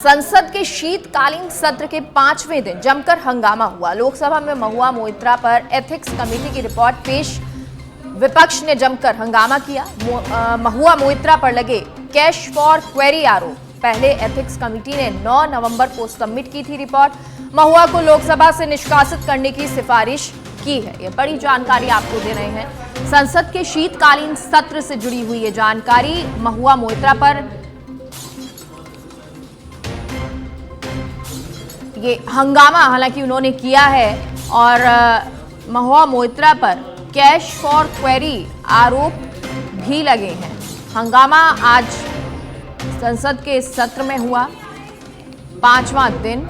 संसद के शीतकालीन सत्र के 5वें दिन जमकर हंगामा हुआ। लोकसभा में महुआ मोइत्रा पर एथिक्स कमेटी की रिपोर्ट पेश, विपक्ष ने जमकर हंगामा किया। महुआ मोइत्रा पर लगे कैश फॉर क्वेरी आरोप। पहले एथिक्स कमेटी ने 9 नवंबर को सबमिट की थी रिपोर्ट। महुआ को लोकसभा से निष्कासित करने की सिफारिश की है। ये बड़ी जानकारी आपको दे रहे हैं। संसद के शीतकालीन सत्र से जुड़ी हुई ये जानकारी। महुआ मोइत्रा पर ये हंगामा हालांकि उन्होंने किया है और महुआ मोइत्रा पर कैश फॉर क्वेरी आरोप भी लगे हैं। हंगामा आज संसद के सत्र में हुआ। 5वां दिन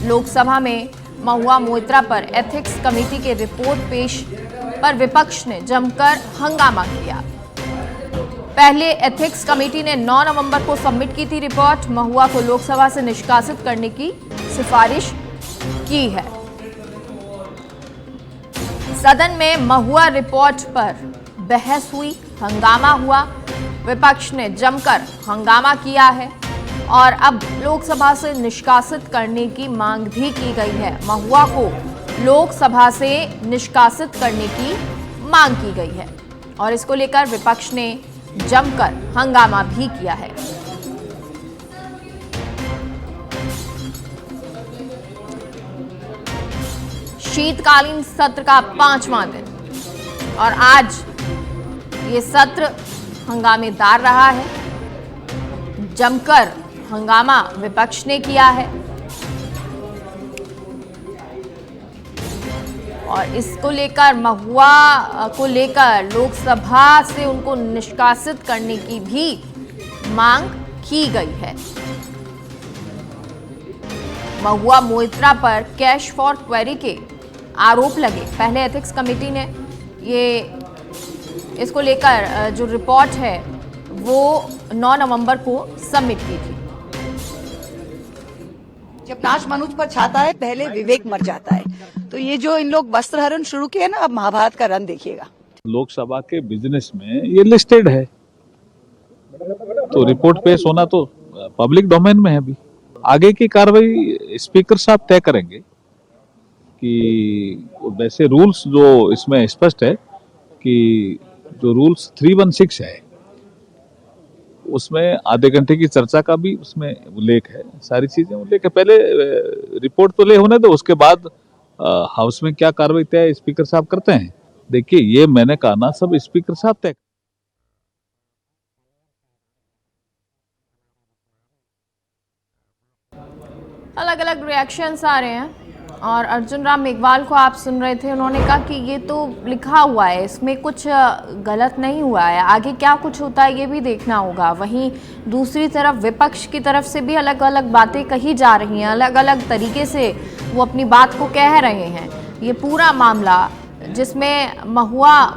लोकसभा में महुआ मोइत्रा पर एथिक्स कमेटी के रिपोर्ट पेश पर विपक्ष ने जमकर हंगामा किया। पहले एथिक्स कमेटी ने 9 नवंबर को सबमिट की थी रिपोर्ट। महुआ को लोकसभा से निष्कासित करने की सिफारिश की है। सदन में महुआ रिपोर्ट पर बहस हुई, हंगामा हुआ। विपक्ष ने जमकर हंगामा किया है और अब लोकसभा से निष्कासित करने की मांग भी की गई है। महुआ को लोकसभा से निष्कासित करने की मांग की गई है और इसको लेकर विपक्ष ने जमकर हंगामा भी किया है। शीतकालीन सत्र का 5वां दिन और आज ये सत्र हंगामेदार रहा है। जमकर हंगामा विपक्ष ने किया है और इसको लेकर महुआ को लेकर लोकसभा से उनको निष्कासित करने की भी मांग की गई है। महुआ मोइत्रा पर कैश फॉर क्वेरी के आरोप लगे। पहले एथिक्स कमेटी ने इसको लेकर जो रिपोर्ट है वो 9 नवंबर को सबमिट की थी। जब नाच मनुज पर छाता है पहले विवेक मर जाता है। तो ये जो इन लोग वस्त्र हरण शुरू किए ना, अब महाभारत का रन देखिएगा। लोकसभा के बिजनेस में ये लिस्टेड है तो रिपोर्ट पेश होना तो पब्लिक डोमेन में है। अभी आगे की कार्रवाई स्पीकर साहब तय करेंगे कि वैसे रूल्स जो इसमें स्पष्ट है कि जो रूल्स 316 है उसमें आधे घंटे की चर्चा का भी उसमें उल्लेख है। सारी चीजें उल्लेख है। पहले रिपोर्ट तो ले होने दो, उसके बाद हाउस में क्या कार्रवाई तय स्पीकर साहब करते हैं। देखिए ये मैंने कहा ना, सब स्पीकर साहब तय। अलग अलग रिएक्शंस आ रहे हैं और अर्जुन राम मेघवाल को आप सुन रहे थे। उन्होंने कहा कि ये तो लिखा हुआ है, इसमें कुछ गलत नहीं हुआ है, आगे क्या कुछ होता है ये भी देखना होगा। वहीं दूसरी तरफ विपक्ष की तरफ से भी अलग अलग बातें कही जा रही हैं, अलग अलग तरीके से वो अपनी बात को कह रहे हैं। ये पूरा मामला जिसमें महुआ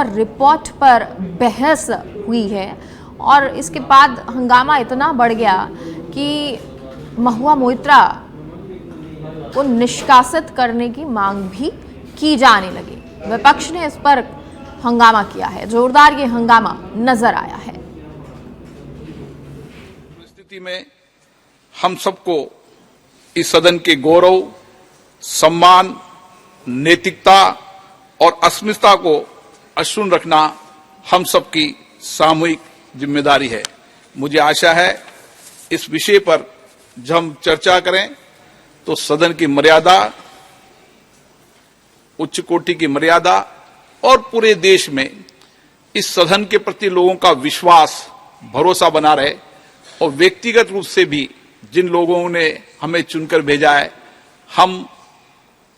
रिपोर्ट पर बहस हुई है और इसके बाद हंगामा इतना बढ़ गया कि महुआ मोइत्रा को निष्कासित करने की मांग भी की जाने लगी। विपक्ष ने इस पर हंगामा किया है। जोरदार ये हंगामा नजर आया है। परिस्थिति में हम सबको इस सदन के गौरव, सम्मान, नैतिकता और अस्मिता को अक्षुण्ण रखना हम सबकी सामूहिक जिम्मेदारी है। मुझे आशा है इस विषय पर जब हम चर्चा करें तो सदन की मर्यादा, उच्च कोटि की मर्यादा और पूरे देश में इस सदन के प्रति लोगों का विश्वास, भरोसा बना रहे और व्यक्तिगत रूप से भी जिन लोगों ने हमें चुनकर भेजा है, हम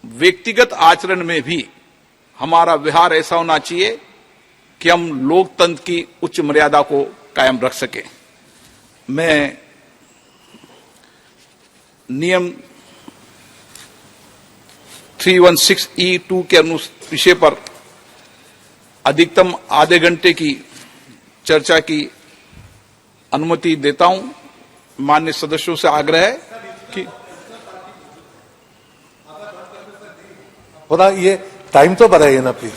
व्यक्तिगत आचरण में भी हमारा व्यवहार ऐसा होना चाहिए कि हम लोकतंत्र की उच्च मर्यादा को कायम रख सकें। मैं नियम 316(e)(2) के विषय पर अधिकतम आधे घंटे की चर्चा की अनुमति देता हूं। माननीय सदस्यों से आग्रह है कि ये टाइम तो बढ़ाइए ना प्लीज।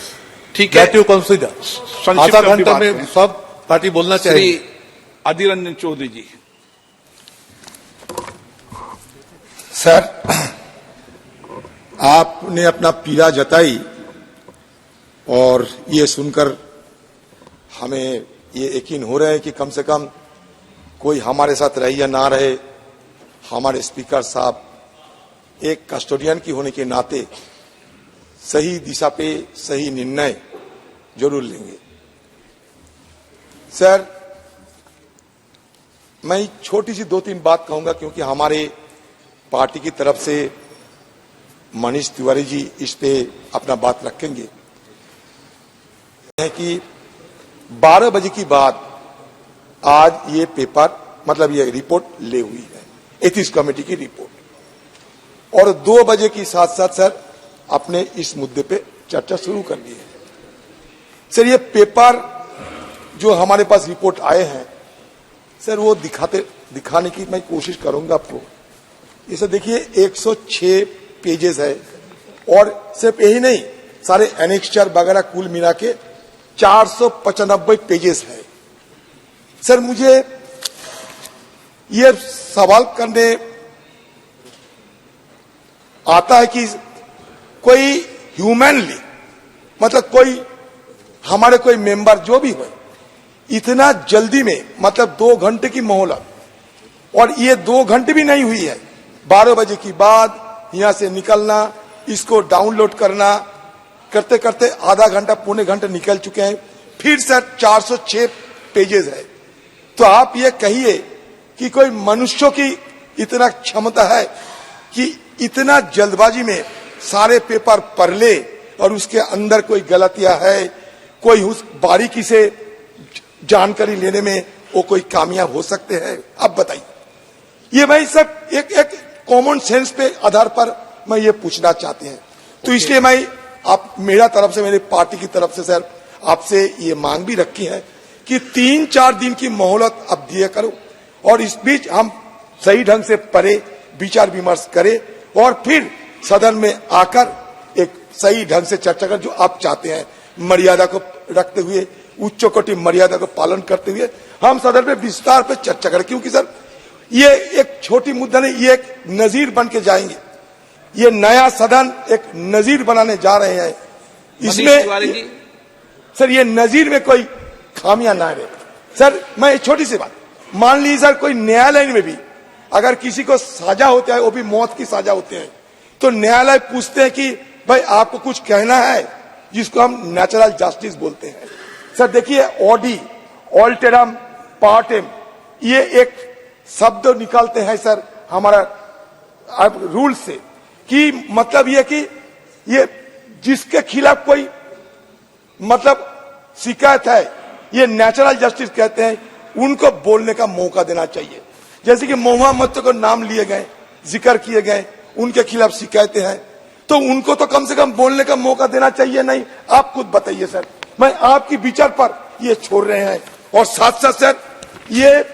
ठीक है, कंसिडर आधा घंटे में सब पार्टी बोलना चाहिए। श्री अधीर रंजन चौधरी जी। सर, आपने अपना पीड़ा जताई और ये सुनकर हमें ये यकीन हो रहा है कि कम से कम कोई हमारे साथ रहे या ना रहे, हमारे स्पीकर साहब एक कस्टोडियन की होने के नाते सही दिशा पे सही निर्णय जरूर लेंगे। सर, मैं छोटी सी 2-3 बात कहूंगा क्योंकि हमारे पार्टी की तरफ से मनीष तिवारी जी इस पे अपना बात रखेंगे। है कि 12 बजे की बाद आज ये पेपर मतलब ये रिपोर्ट ले हुई है, एथिक्स कमेटी की रिपोर्ट, और 2 बजे के साथ साथ सर अपने इस मुद्दे पे चर्चा शुरू कर दी है। सर, ये पेपर जो हमारे पास रिपोर्ट आए हैं सर, वो दिखाने की मैं कोशिश करूंगा आपको। ये सर देखिए 106 पेजेस है और सिर्फ यही नहीं, सारे एनेक्स्चर वगैरह कुल मिला के 495 पेजेस है। सर, मुझे ये सवाल करने आता है कि कोई ह्यूमनली मतलब कोई हमारे कोई मेंबर जो भी हो इतना जल्दी में मतलब 2 घंटे की मोहलत, और ये 2 घंटे भी नहीं हुई है, 12 बजे की बाद यहां से निकलना, इसको डाउनलोड करना करते करते आधा घंटा पौने घंटे निकल चुके हैं, फिर सर 406 पेजेस है। तो आप ये कहिए कि कोई मनुष्यों की इतना क्षमता है कि इतना जल्दबाजी में सारे पेपर पढ़ ले और उसके अंदर कोई गलतियां है, कोई उस बारीकी से जानकारी लेने में वो कोई कामयाब हो सकते हैं? अब बताइए। ये भाई सब एक कॉमन सेंस पे आधार पर मैं ये पूछना चाहते हैं। तो इसलिए मैं आप मेरा तरफ से मेरी पार्टी की तरफ से सर आपसे ये मांग भी रखी है कि 3-4 दिन की मोहलत अब दिए करो और इस बीच हम सही ढंग से पढ़े, विचार विमर्श करें और फिर सदन में आकर एक सही ढंग से चर्चा कर, जो आप चाहते हैं, मर्यादा को रखते हुए, उच्च कोटि मर्यादा को पालन करते हुए हम सदन में विस्तार पर चर्चा करें। क्योंकि सर ये एक छोटी मुद्दा नहीं, ये एक नजीर बन के जाएंगे। ये नया सदन एक नजीर बनाने जा रहे हैं। इसमें सर ये नजीर में कोई खामियां ना रहे। सर, मैं एक छोटी सी बात, मान लीजिए सर कोई न्यायालय में भी अगर किसी को सजा होता है, वो भी मौत की सजा होते हैं, तो न्यायालय पूछते हैं कि भाई आपको कुछ कहना है, जिसको हम नेचुरल जस्टिस बोलते हैं। सर देखिए, ऑडी ऑल्टेरम पार्टेम ये एक शब्द निकालते हैं सर हमारा रूल से, कि मतलब ये कि ये जिसके खिलाफ कोई मतलब शिकायत है, ये नेचुरल जस्टिस कहते हैं, उनको बोलने का मौका देना चाहिए। जैसे कि महुआ मत को नाम लिए गए, जिक्र किए गए, उनके खिलाफ शिकायतें हैं, तो उनको तो कम से कम बोलने का मौका देना चाहिए। नहीं, आप खुद बताइए सर, मैं आपकी विचार पर ये छोड़ रहे हैं। और साथ साथ सर ये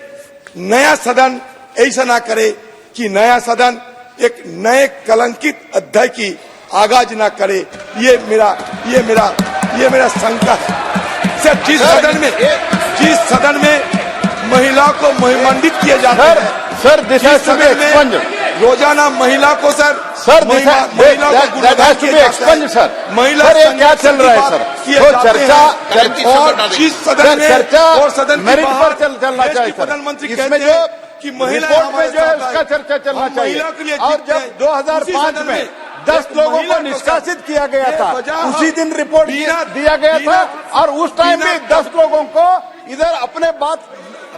नया सदन ऐसा ना करे कि नया सदन एक नए कलंकित अध्याय की आगाज ना करे, ये मेरा शंका है। सर जिस सदन में महिला को महिमान्वित किया जाता है sir, this has to be expunge रोजाना महिला को सर महिला को एक्सपंज सर, महिला ये क्या चल रहा है सर? तो चर्चा और जिस सदन में चर्चा और सदन मेरिट पर चलना चाहिए सर। प्रधानमंत्री इसमें जो कि महिला रिपोर्ट में जो है उसका चर्चा चलना चाहिए। और जब 2005 में 10 लोगों को निष्कासित किया गया था, उसी दिन रिपोर्ट दिया गया था और उस टाइम भी 10 लोगों को इधर अपने बात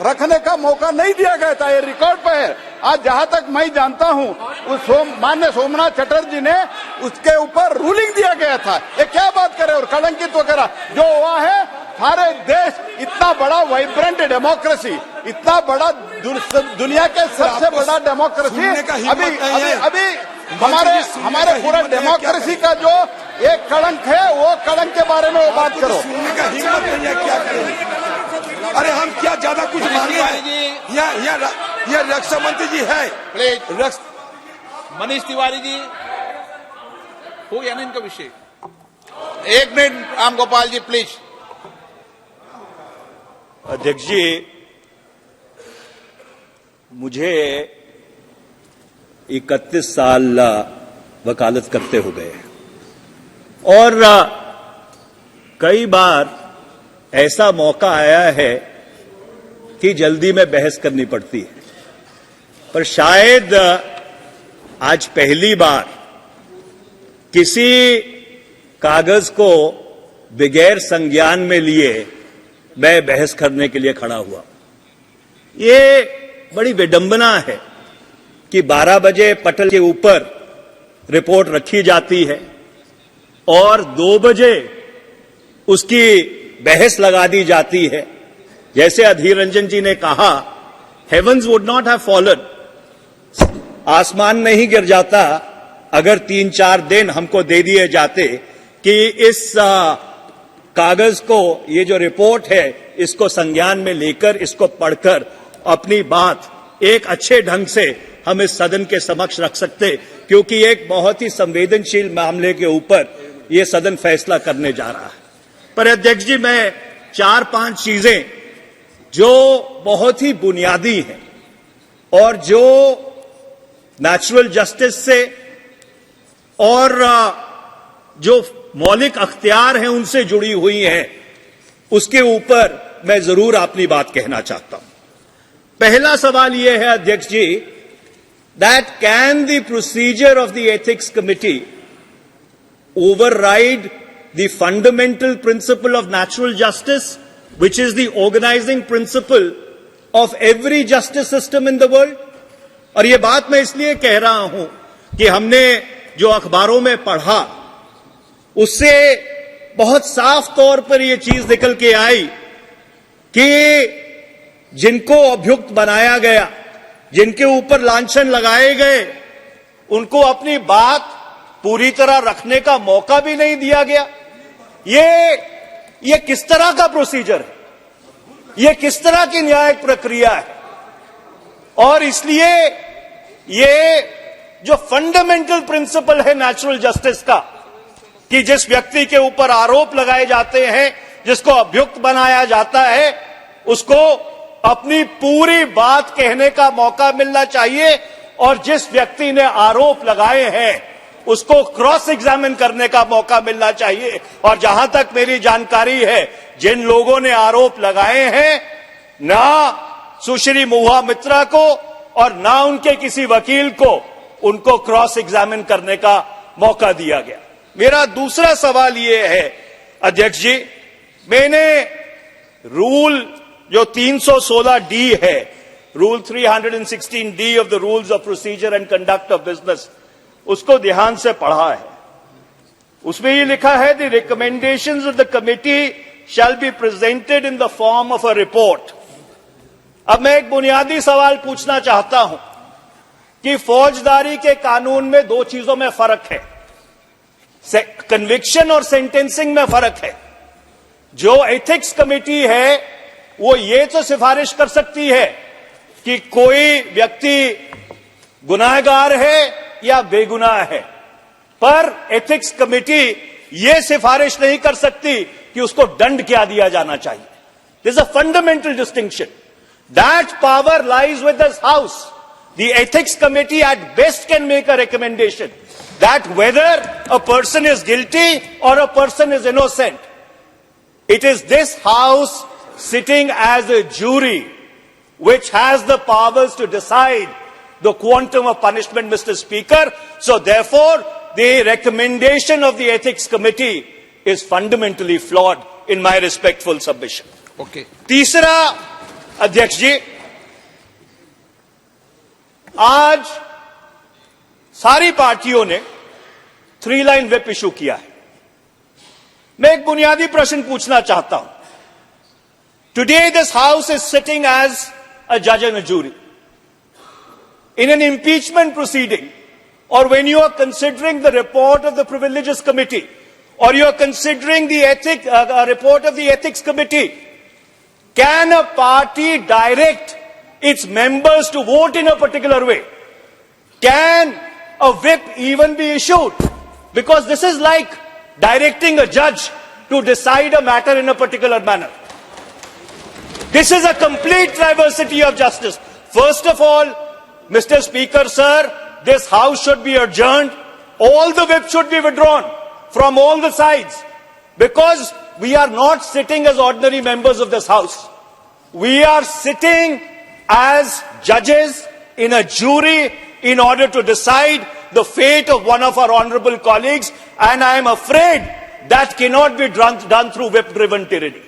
रखने का मौका नहीं दिया गया था। ये रिकॉर्ड पे है। आज जहां तक मैं जानता हूं, उस माननीय सोमनाथ चटर्जी ने उसके ऊपर रूलिंग दिया गया था। ये क्या बात करे, और कलंकित वगैरह जो हुआ है, सारे देश इतना बड़ा वाइब्रेंट डेमोक्रेसी, इतना बड़ा दुनिया के सबसे बड़ा डेमोक्रेसी, अभी हमारे पूरा डेमोक्रेसी का जो एक कलंक है, वो कलंक के बारे में वो बात करो। सुनने का हिम्मत नहीं है, क्या करें? अरे हम क्या ज्यादा कुछ मांगे हैं? ये रक्षा मंत्री जी है, मनीष तिवारी जी, हो गया ना इनका विषय? 1 मिनट राम गोपाल जी प्लीज। अध्यक्ष जी, मुझे 31 साल वकालत करते हो गए और कई बार ऐसा मौका आया है कि जल्दी में बहस करनी पड़ती है, पर शायद आज पहली बार किसी कागज को बगैर संज्ञान में लिए मैं बहस करने के लिए खड़ा हुआ। ये बड़ी विडंबना है कि 12 बजे पटल के ऊपर रिपोर्ट रखी जाती है और 2 बजे उसकी बहस लगा दी जाती है। जैसे अधीर रंजन जी ने कहा, heavens would not have fallen, आसमान नहीं गिर जाता अगर 3-4 दिन हमको दे दिए जाते कि इस कागज को, ये जो रिपोर्ट है, इसको संज्ञान में लेकर, इसको पढ़कर अपनी बात एक अच्छे ढंग से हम इस सदन के समक्ष रख सकते, क्योंकि एक बहुत ही संवेदनशील मामले के ऊपर ये सदन फैसला करने जा रहा है। पर अध्यक्ष जी, मैं 4-5 चीजें जो बहुत ही बुनियादी हैं और जो नेचुरल जस्टिस से और जो मौलिक अख्तियार हैं उनसे जुड़ी हुई हैं, उसके ऊपर मैं जरूर अपनी बात कहना चाहता हूं। पहला सवाल यह है अध्यक्ष जी, that can the procedure of the ethics committee override the fundamental principle of natural justice, which is the organizing principle of every justice system in the world? और ये बात मैं इसलिए कह रहा हूं कि हमने जो अखबारों में पढ़ा उससे बहुत साफ तौर पर यह चीज निकल के आई कि जिनको अभियुक्त बनाया गया, जिनके ऊपर लांछन लगाए गए, उनको अपनी बात पूरी तरह रखने का मौका भी नहीं दिया गया। ये किस तरह का प्रोसीजर है? ये किस तरह की न्यायिक प्रक्रिया है? और इसलिए ये जो फंडामेंटल प्रिंसिपल है नेचुरल जस्टिस का, कि जिस व्यक्ति के ऊपर आरोप लगाए जाते हैं, जिसको अभियुक्त बनाया जाता है, उसको अपनी पूरी बात कहने का मौका मिलना चाहिए और जिस व्यक्ति ने आरोप लगाए हैं उसको क्रॉस एग्जामिन करने का मौका मिलना चाहिए। और जहां तक मेरी जानकारी है, जिन लोगों ने आरोप लगाए हैं, ना सुश्री महुआ मित्रा को और ना उनके किसी वकील को उनको क्रॉस एग्जामिन करने का मौका दिया गया। मेरा दूसरा सवाल यह है अध्यक्ष जी, मैंने रूल जो 316 डी है, rule 316 D of the rules of procedure and conduct of business, उसको ध्यान से पढ़ा है। उसमें ये लिखा है, the recommendations of the committee shall be presented in the form of a report. अब मैं एक बुनियादी सवाल पूछना चाहता हूं कि फौजदारी के कानून में 2 चीजों में फर्क है, कन्विक्शन और सेंटेंसिंग में फर्क है। जो एथिक्स कमिटी है वो ये तो सिफारिश कर सकती है कि कोई व्यक्ति गुनाहगार है या बेगुनाह है, पर एथिक्स कमिटी यह सिफारिश नहीं कर सकती कि उसको दंड क्या दिया जाना चाहिए। This is a fundamental distinction. That power lies with this house. The ethics committee at best can make a recommendation that whether a person is guilty और a person is innocent. It is this house sitting as a jury which has the powers to decide the quantum of punishment, Mr. Speaker. So therefore, the recommendation of the Ethics Committee is fundamentally flawed in my respectful submission. Okay. तीसरा अध्यक्ष जी, आज सारी पार्टियों ने 3-line whip issue किया है। मैं एक बुनियादी प्रश्न पूछना चाहता हूं। Today this house is sitting as a judge and a jury. In an impeachment proceeding, or when you are considering the report of the Privileges Committee, or you are considering the report of the Ethics Committee, can a party direct its members to vote in a particular way? Can a whip even be issued? Because this is like directing a judge to decide a matter in a particular manner. This is a complete diversity of justice. First of all, Mr. Speaker, sir, this house should be adjourned. All the whips should be withdrawn from all the sides, because we are not sitting as ordinary members of this house. We are sitting as judges in a jury in order to decide the fate of one of our honorable colleagues, and I am afraid that cannot be done through whip-driven tyranny.